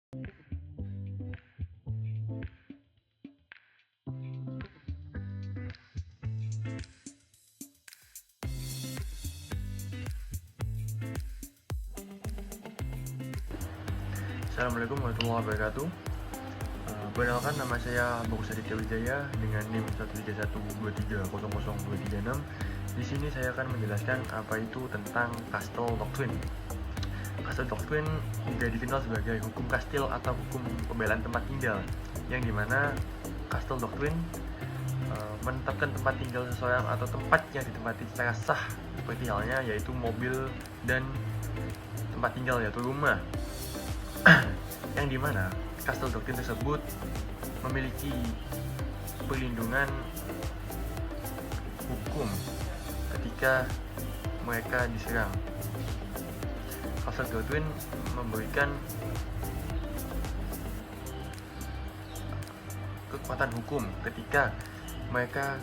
Assalamualaikum warahmatullahi wabarakatuh. Perkenalkan, nama saya Bagus Aditya Wijaya dengan NIM 13123000236. Di sini saya akan menjelaskan apa itu tentang Castle Doctrine. Castle Doctrine juga dikenal sebagai hukum kastil atau hukum pembelaan tempat tinggal, yang dimana Castle Doctrine menetapkan tempat tinggal seseorang atau tempat yang ditempati secara sah, seperti halnya yaitu mobil dan tempat tinggal yaitu rumah. Yang dimana Castle Doctrine tersebut memiliki perlindungan hukum ketika mereka diserang. Castle Doctrine memberikan kekuatan hukum ketika mereka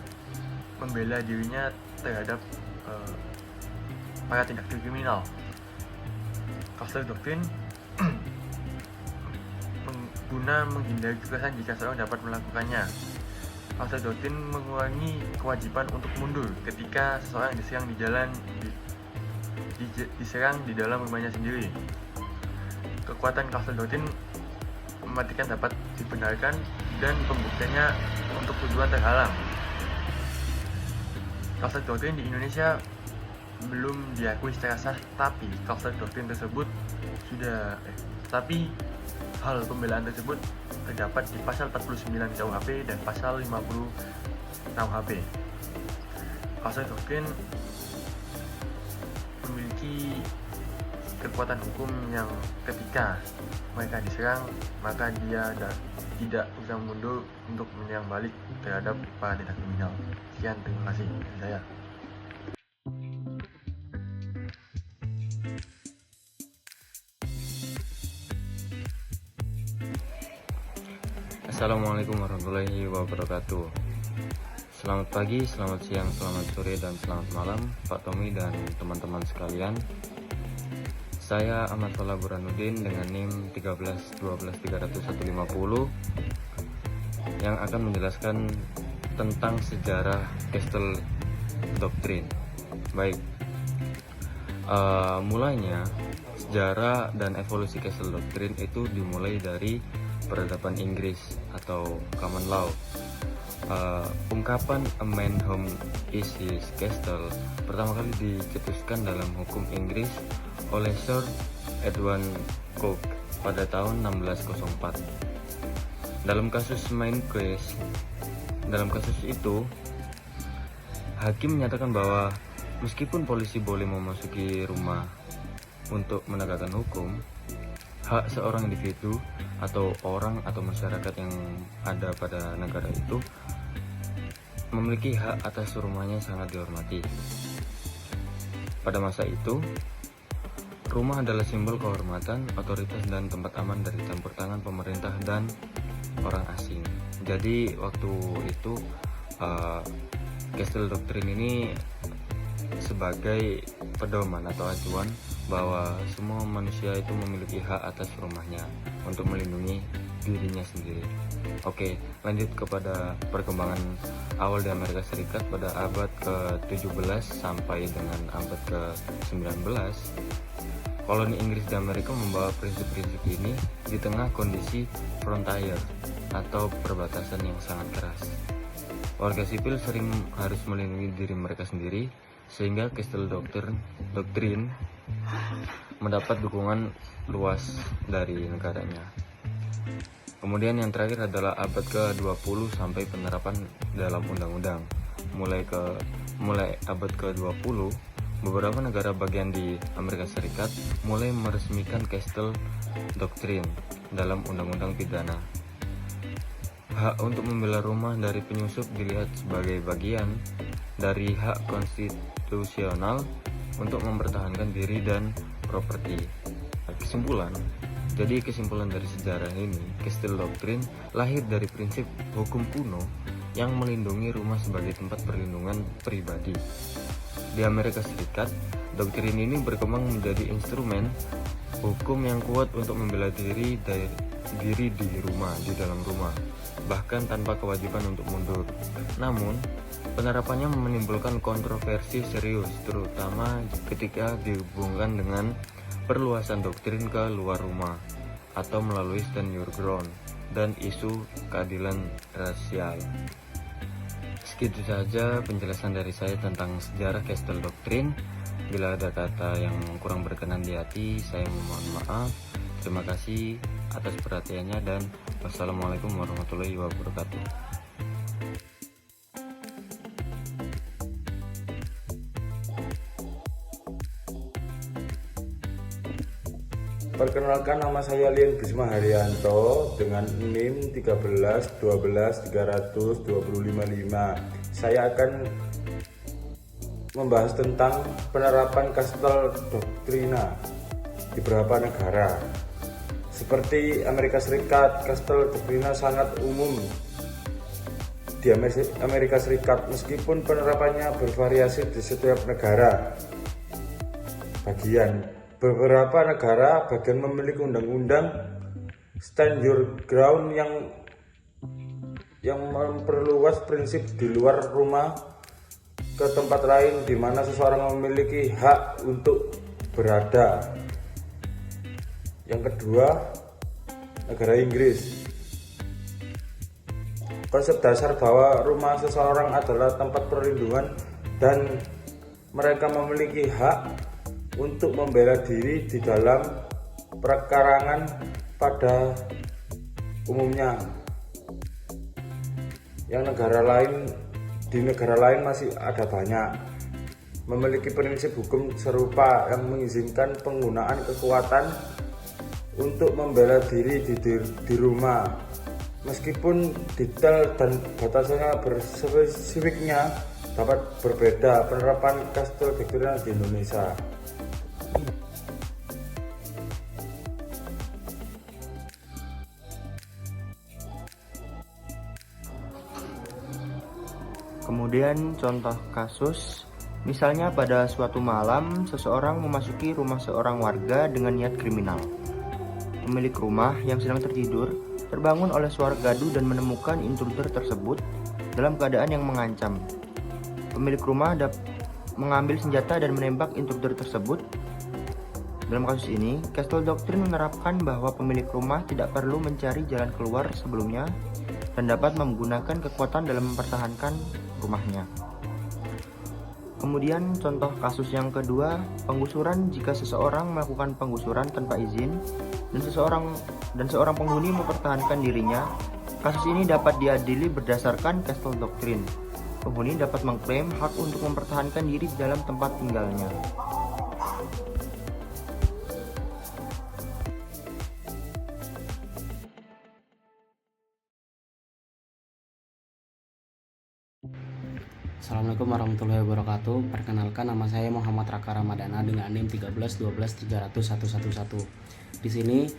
membela dirinya terhadap para tindak kriminal. Castle Doctrine guna menghindari kekerasan jika seorang dapat melakukannya. Castle Doctrine mengurangi kewajiban untuk mundur ketika seseorang diserang di jalan diserang di dalam rumahnya sendiri. Kekuatan Castle Doctrine mematikan dapat dibenarkan dan pembuktiannya untuk tujuan terhalang. Castle Doctrine di Indonesia belum diakui secara sah, tapi Castle Doctrine tersebut hal pembelaan tersebut terdapat di pasal 49 KUHP dan pasal 50 KUHP. Castle Doctrine memiliki kekuatan hukum yang ketika mereka diserang, maka dia tidak bisa mundur untuk menyerang balik terhadap para tindak kriminal. Sekian, terima kasih dari saya. Assalamualaikum warahmatullahi wabarakatuh. Selamat pagi, selamat siang, selamat sore, dan selamat malam Pak Tommy dan teman-teman sekalian. Saya Ahmad Fala Burhanuddin dengan NIM 13123000150 yang akan menjelaskan tentang sejarah Castle Doctrine. Baik, mulainya sejarah dan evolusi Castle Doctrine itu dimulai dari peradaban Inggris atau common law. Ungkapan "a man's home is his castle" pertama kali dicetuskan dalam hukum Inggris oleh Sir Edward Coke pada tahun 1604. Dalam kasus main case, dalam kasus itu hakim menyatakan bahwa meskipun polisi boleh memasuki rumah untuk menegakkan hukum, hak seorang individu atau orang atau masyarakat yang ada pada negara itu memiliki hak atas rumahnya sangat dihormati. Pada masa itu, rumah adalah simbol kehormatan, otoritas, dan tempat aman dari campur tangan pemerintah dan orang asing. Jadi waktu itu Castle Doctrine ini sebagai pedoman atau acuan bahwa semua manusia itu memiliki hak atas rumahnya untuk melindungi dirinya sendiri. Oke, lanjut kepada perkembangan awal di Amerika Serikat pada abad ke-17 sampai dengan abad ke-19. Koloni Inggris di Amerika membawa prinsip-prinsip ini di tengah kondisi frontier atau perbatasan yang sangat keras. Warga sipil sering harus melindungi diri mereka sendiri, sehingga Castle Doctrine mendapat dukungan luas dari negaranya. Kemudian yang terakhir adalah abad ke-20 sampai penerapan dalam undang-undang. Mulai abad ke-20, beberapa negara bagian di Amerika Serikat mulai meresmikan Castle Doctrine dalam undang-undang pidana. Hak untuk membela rumah dari penyusup dilihat sebagai bagian dari hak konstitusional untuk mempertahankan diri dan properti. Kesimpulan dari sejarah ini, Castle Doctrine lahir dari prinsip hukum kuno yang melindungi rumah sebagai tempat perlindungan pribadi. Di Amerika Serikat, doktrin ini berkembang menjadi instrumen hukum yang kuat untuk membela diri diri di dalam rumah, bahkan tanpa kewajiban untuk mundur. Namun, penerapannya menimbulkan kontroversi serius, terutama ketika dihubungkan dengan perluasan doktrin ke luar rumah atau melalui stand your ground dan isu keadilan rasial. Segitu saja penjelasan dari saya tentang sejarah Castle Doctrine. Bila ada kata yang kurang berkenan di hati, saya mohon maaf. Terima kasih atas perhatiannya dan wassalamualaikum warahmatullahi wabarakatuh. Perkenalkan, nama saya Lian Bisma Haryanto dengan NIM 13 12 300 255. Saya akan membahas tentang penerapan Castle Doctrine di beberapa negara. Seperti Amerika Serikat, Castle Doctrine sangat umum di Amerika Serikat, meskipun penerapannya bervariasi di setiap negara bagian. Beberapa negara bagian memiliki undang-undang stand your ground yang memperluas prinsip di luar rumah ke tempat lain, di mana seseorang memiliki hak untuk berada. Yang kedua, negara Inggris. Konsep dasar bahwa rumah seseorang adalah tempat perlindungan dan mereka memiliki hak untuk membela diri di dalam perkarangan pada umumnya. Yang di negara lain masih ada banyak memiliki prinsip hukum serupa yang mengizinkan penggunaan kekuatan untuk membela diri di rumah, meskipun detail dan batasannya spesifiknya dapat berbeda. Penerapan Castle Doctrine di Indonesia. Kemudian contoh kasus, misalnya pada suatu malam seseorang memasuki rumah seorang warga dengan niat kriminal. Pemilik rumah yang sedang tertidur terbangun oleh suara gaduh dan menemukan intruder tersebut dalam keadaan yang mengancam. Pemilik rumah mengambil senjata dan menembak intruder tersebut. Dalam kasus ini, Castle Doctrine menerapkan bahwa pemilik rumah tidak perlu mencari jalan keluar sebelumnya dan dapat menggunakan kekuatan dalam mempertahankan rumahnya. Kemudian contoh kasus yang kedua, penggusuran. Jika seseorang melakukan penggusuran tanpa izin dan seorang penghuni mempertahankan dirinya, kasus ini dapat diadili berdasarkan Castle Doctrine. Penghuni dapat mengklaim hak untuk mempertahankan diri di dalam tempat tinggalnya. Assalamualaikum warahmatullahi wabarakatuh. Perkenalkan, nama saya Muhammad Raka Ramadana dengan NIM 13 12 300 111. Di sini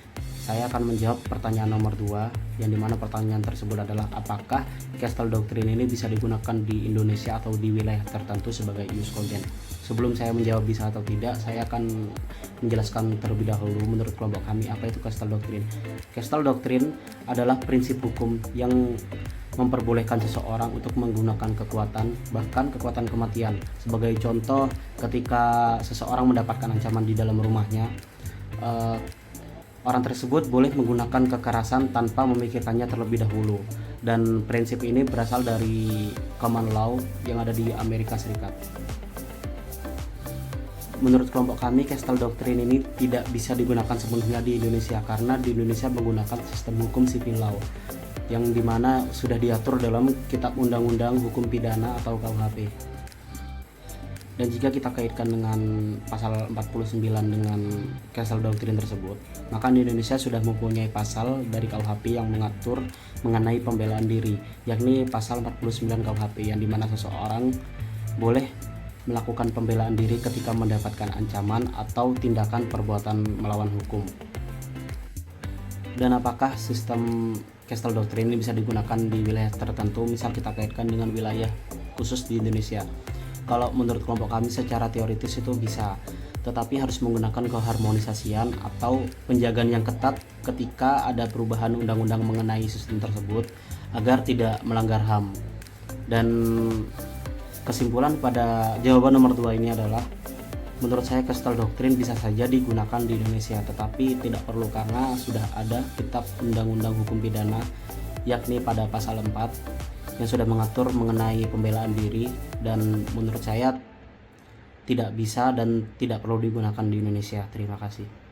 saya akan menjawab pertanyaan nomor 2, yang dimana pertanyaan tersebut adalah apakah Castle Doctrine ini bisa digunakan di Indonesia atau di wilayah tertentu sebagai ius cogen. Sebelum saya menjawab bisa atau tidak, saya akan menjelaskan terlebih dahulu menurut kelompok kami apa itu Castle Doctrine. Castle Doctrine adalah prinsip hukum yang memperbolehkan seseorang untuk menggunakan kekuatan, bahkan kekuatan kematian. Sebagai contoh, ketika seseorang mendapatkan ancaman di dalam rumahnya, orang tersebut boleh menggunakan kekerasan tanpa memikirkannya terlebih dahulu. Dan prinsip ini berasal dari common law yang ada di Amerika Serikat. Menurut kelompok kami, Castle Doctrine ini tidak bisa digunakan sepenuhnya di Indonesia karena di Indonesia menggunakan sistem hukum civil law yang dimana sudah diatur dalam Kitab Undang-Undang Hukum Pidana atau KUHP. Dan jika kita kaitkan dengan pasal 49 dengan Castle Doctrine tersebut, maka di Indonesia sudah mempunyai pasal dari KUHP yang mengatur mengenai pembelaan diri, yakni pasal 49 KUHP, yang dimana seseorang boleh melakukan pembelaan diri ketika mendapatkan ancaman atau tindakan perbuatan melawan hukum. Dan apakah sistem Castle Doctrine ini bisa digunakan di wilayah tertentu? Misal kita kaitkan dengan wilayah khusus di Indonesia. Kalau menurut kelompok kami secara teoritis itu bisa, tetapi harus menggunakan keharmonisasian atau penjagaan yang ketat ketika ada perubahan undang-undang mengenai sistem tersebut agar tidak melanggar HAM. Dan kesimpulan pada jawaban nomor 2 ini adalah, menurut saya castle doktrin bisa saja digunakan di Indonesia, tetapi tidak perlu karena sudah ada kitab undang-undang hukum pidana, yakni pada pasal 4 yang sudah mengatur mengenai pembelaan diri, dan menurut saya tidak bisa dan tidak perlu digunakan di Indonesia. Terima kasih.